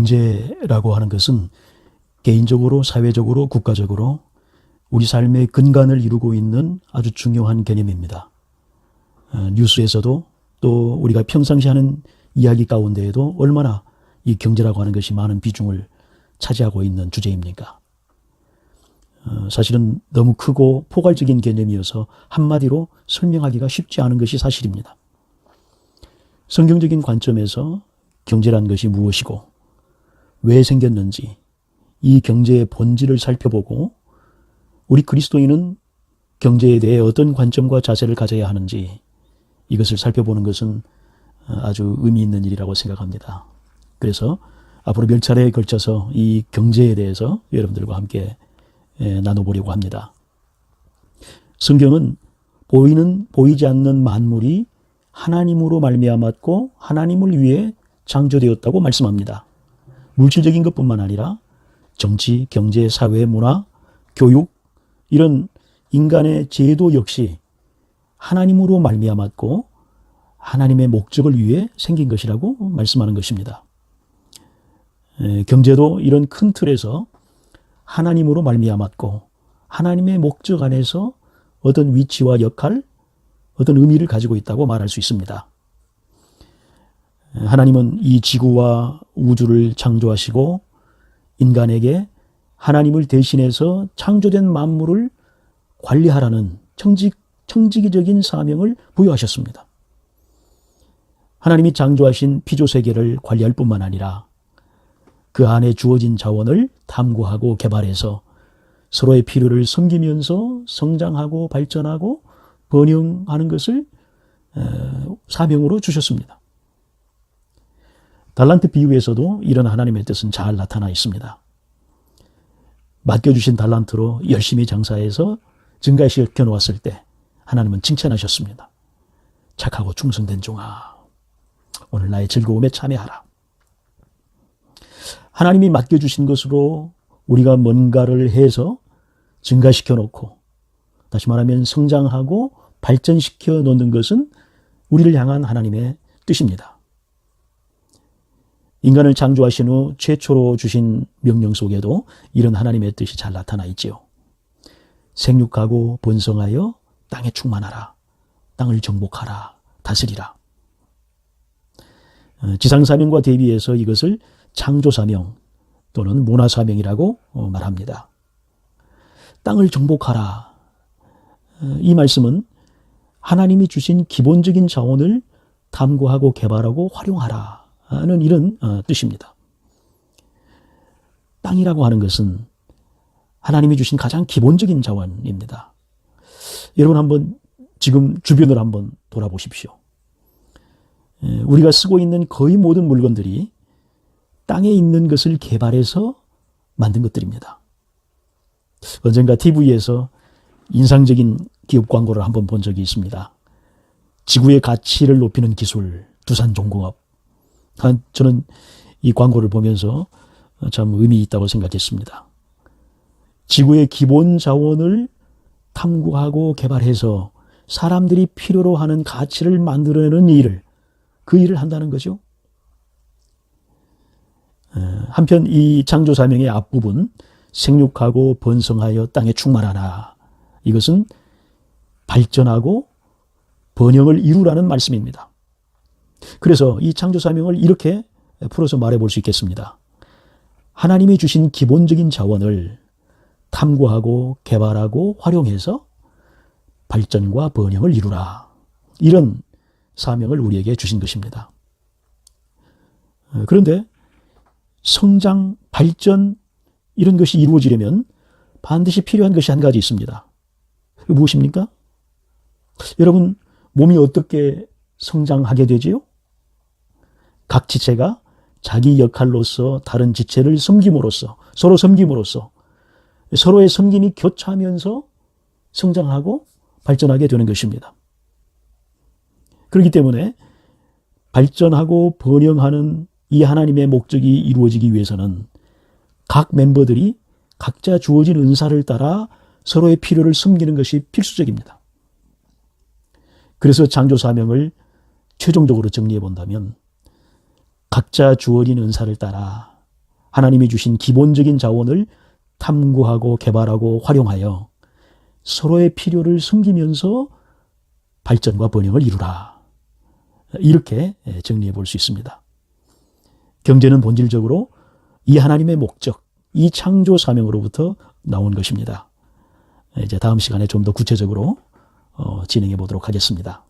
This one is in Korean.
경제라고 하는 것은 개인적으로, 사회적으로, 국가적으로 우리 삶의 근간을 이루고 있는 아주 중요한 개념입니다. 뉴스에서도 또 우리가 평상시 하는 이야기 가운데에도 얼마나 이 경제라고 하는 것이 많은 비중을 차지하고 있는 주제입니까? 사실은 너무 크고 포괄적인 개념이어서 한마디로 설명하기가 쉽지 않은 것이 사실입니다. 성경적인 관점에서 경제란 것이 무엇이고 왜 생겼는지 이 경제의 본질을 살펴보고 우리 그리스도인은 경제에 대해 어떤 관점과 자세를 가져야 하는지 이것을 살펴보는 것은 아주 의미 있는 일이라고 생각합니다. 그래서 앞으로 몇 차례에 걸쳐서 이 경제에 대해서 여러분들과 함께 나눠보려고 합니다. 성경은 보이지 않는 만물이 하나님으로 말미암았고 하나님을 위해 창조되었다고 말씀합니다. 물질적인 것뿐만 아니라 정치, 경제, 사회, 문화, 교육 이런 인간의 제도 역시 하나님으로 말미암았고 하나님의 목적을 위해 생긴 것이라고 말씀하는 것입니다. 경제도 이런 큰 틀에서 하나님으로 말미암았고 하나님의 목적 안에서 어떤 위치와 역할, 어떤 의미를 가지고 있다고 말할 수 있습니다. 하나님은 이 지구와 우주를 창조하시고 인간에게 하나님을 대신해서 창조된 만물을 관리하라는 청지기적인 사명을 부여하셨습니다. 하나님이 창조하신 피조세계를 관리할 뿐만 아니라 그 안에 주어진 자원을 탐구하고 개발해서 서로의 필요를 섬기면서 성장하고 발전하고 번영하는 것을 사명으로 주셨습니다. 달란트 비유에서도 이런 하나님의 뜻은 잘 나타나 있습니다. 맡겨주신 달란트로 열심히 장사해서 증가시켜 놓았을 때 하나님은 칭찬하셨습니다. 착하고 충성된 종아, 오늘 나의 즐거움에 참여하라. 하나님이 맡겨주신 것으로 우리가 뭔가를 해서 증가시켜 놓고 다시 말하면 성장하고 발전시켜 놓는 것은 우리를 향한 하나님의 뜻입니다. 인간을 창조하신 후 최초로 주신 명령 속에도 이런 하나님의 뜻이 잘 나타나 있지요. 생육하고 번성하여 땅에 충만하라. 땅을 정복하라. 다스리라. 지상사명과 대비해서 이것을 창조사명 또는 문화사명이라고 말합니다. 땅을 정복하라. 이 말씀은 하나님이 주신 기본적인 자원을 탐구하고 개발하고 활용하라는 이런 뜻입니다. 땅이라고 하는 것은 하나님이 주신 가장 기본적인 자원입니다. 여러분 한번 지금 주변을 한번 돌아보십시오. 우리가 쓰고 있는 거의 모든 물건들이 땅에 있는 것을 개발해서 만든 것들입니다. 언젠가 TV에서 인상적인 기업 광고를 한번 본 적이 있습니다. 지구의 가치를 높이는 기술, 두산종공업. 저는 이 광고를 보면서 참 의미 있다고 생각했습니다. 지구의 기본 자원을 탐구하고 개발해서 사람들이 필요로 하는 가치를 만들어내는 일을, 그 일을 한다는 거죠. 한편 이 창조사명의 앞부분 생육하고 번성하여 땅에 충만하라. 이것은 발전하고 번영을 이루라는 말씀입니다. 그래서 이 창조사명을 이렇게 풀어서 말해볼 수 있겠습니다. 하나님이 주신 기본적인 자원을 탐구하고 개발하고 활용해서 발전과 번영을 이루라. 이런 사명을 우리에게 주신 것입니다. 그런데 성장, 발전 이런 것이 이루어지려면 반드시 필요한 것이 한 가지 있습니다. 그게 무엇입니까? 여러분, 몸이 어떻게 성장하게 되지요? 각 지체가 자기 역할로서 다른 지체를 섬김으로써, 서로 섬김으로써 서로의 섬김이 교차하면서 성장하고 발전하게 되는 것입니다. 그렇기 때문에 발전하고 번영하는 이 하나님의 목적이 이루어지기 위해서는 각 멤버들이 각자 주어진 은사를 따라 서로의 필요를 섬기는 것이 필수적입니다. 그래서 창조사명을 최종적으로 정리해 본다면 각자 주어진 은사를 따라 하나님이 주신 기본적인 자원을 탐구하고 개발하고 활용하여 서로의 필요를 섬기면서 발전과 번영을 이루라. 이렇게 정리해 볼 수 있습니다. 경제는 본질적으로 이 하나님의 목적, 이 창조 사명으로부터 나온 것입니다. 이제 다음 시간에 좀 더 구체적으로 진행해 보도록 하겠습니다.